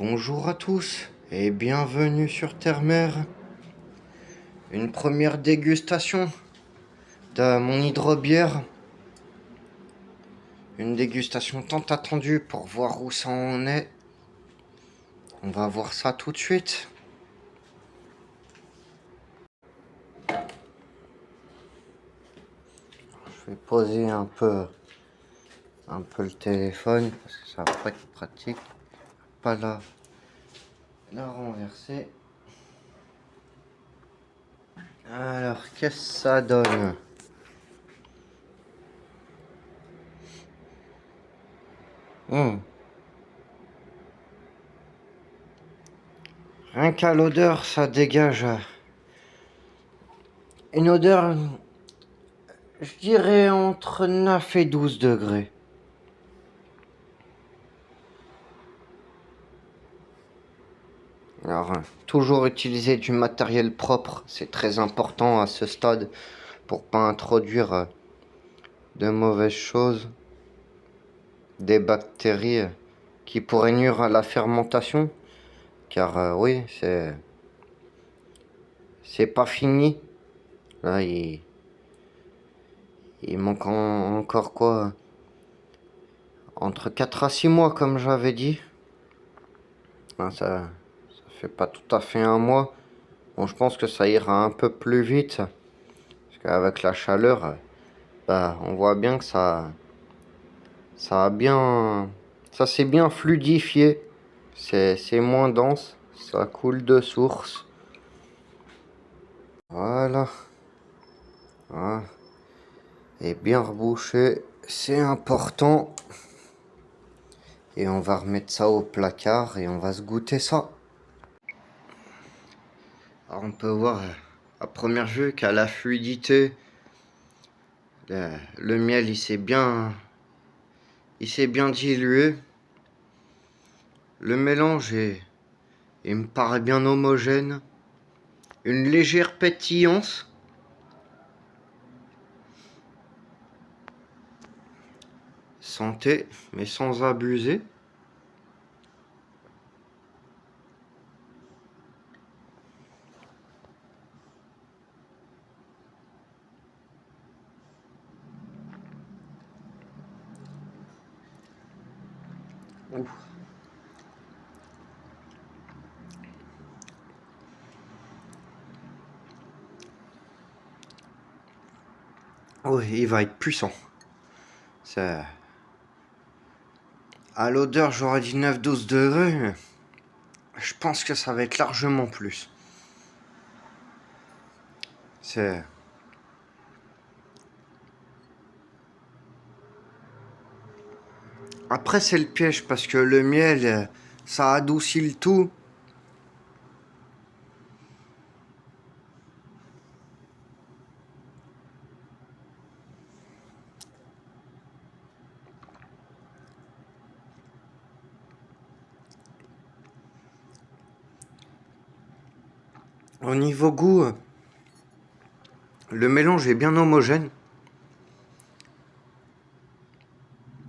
Bonjour à tous et bienvenue sur Terre-Mer. Une première dégustation de mon hydrobière. Une dégustation tant attendue pour voir où ça en est. On va voir ça tout de suite. Je vais poser un peu le téléphone parce que ça va pas être pratique. Pas la renverser. Alors, qu'est-ce que ça donne? Rien qu'à l'odeur, ça dégage une odeur, je dirais, entre 9 et 12 degrés. Alors, toujours utiliser du matériel propre, c'est très important à ce stade pour pas introduire de mauvaises choses, des bactéries qui pourraient nuire à la fermentation. Car oui, c'est pas fini. Là, il manque encore quoi? Entre 4 à 6 mois, comme j'avais dit. Ça fait pas tout à fait un mois. Bon, je pense que ça ira un peu plus vite. Parce qu'avec la chaleur, on voit bien que ça s'est bien fluidifié. C'est moins dense. Ça coule de source. Voilà. Voilà. Et bien rebouché. C'est important. Et on va remettre ça au placard et on va se goûter ça. Alors on peut voir à première vue qu'à la fluidité, le miel il s'est bien dilué. Le mélange il me paraît bien homogène. Une légère pétillance. Santé, mais sans abuser. Ouh. Oh, il va être puissant. Ça... À l'odeur, j'aurais dit 9-12 degrés, mais je pense que ça va être largement plus. C'est... Après, c'est le piège, parce que le miel, ça adoucit le tout. Au niveau goût, le mélange est bien homogène.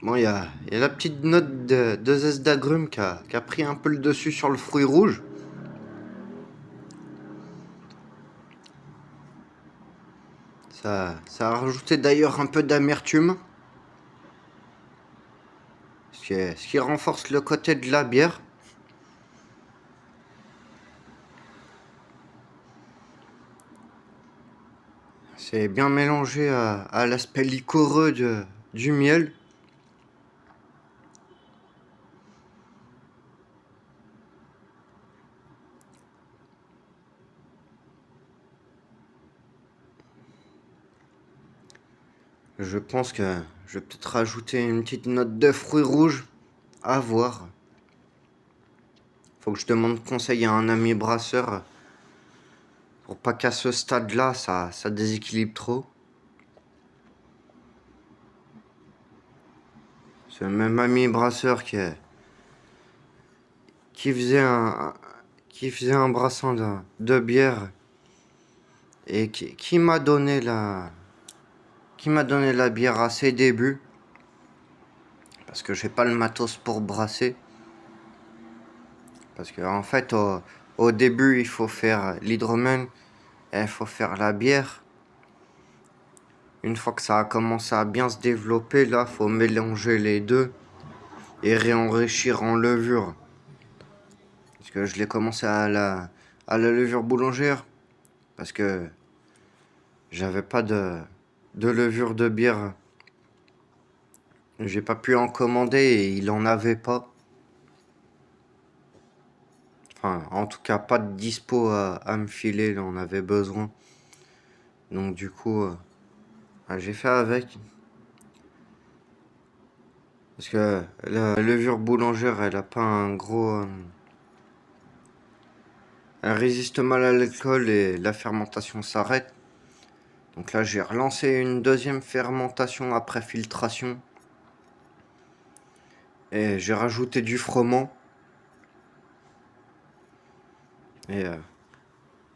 Bon, il y a la petite note de zeste d'agrumes qui a pris un peu le dessus sur le fruit rouge. Ça a rajouté d'ailleurs un peu d'amertume. Ce qui renforce le côté de la bière. C'est bien mélangé à l'aspect liquoreux du miel. Je pense que je vais peut-être rajouter une petite note de fruits rouges. À voir. Faut que je demande conseil à un ami brasseur. Pour pas qu'à ce stade-là, ça déséquilibre trop. C'est le même ami brasseur qui faisait un brassin de bière et qui m'a donné la bière à ses débuts parce que j'ai pas le matos pour brasser. Parce que en fait, au début, il faut faire l'hydromel et il faut faire la bière. Une fois que ça a commencé à bien se développer, là, faut mélanger les deux et réenrichir en levure. Parce que je l'ai commencé à la levure boulangère. Parce que j'avais pas de levure de bière. J'ai pas pu en commander et il en avait pas. Enfin, en tout cas, pas de dispo à me filer, là, on avait besoin. Donc du coup, j'ai fait avec. Parce que la levure boulangère, elle a pas un gros... elle résiste mal à l'alcool et la fermentation s'arrête. Donc là, j'ai relancé une deuxième fermentation après filtration. Et j'ai rajouté du froment. Et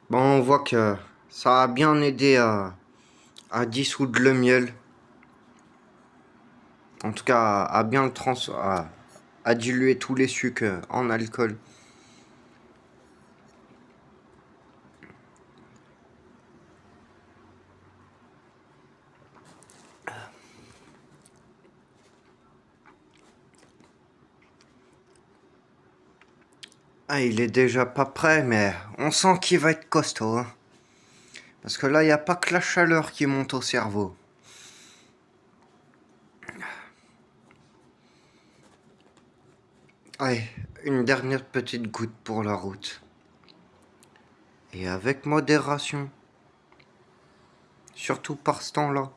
bon, on voit que ça a bien aidé à dissoudre le miel. En tout cas, à bien le à diluer tous les sucres en alcool. Ah, il est déjà pas prêt, mais on sent qu'il va être costaud, hein. Parce que là, il n'y a pas que la chaleur qui monte au cerveau. Allez, une dernière petite goutte pour la route. Et avec modération. Surtout par ce temps-là.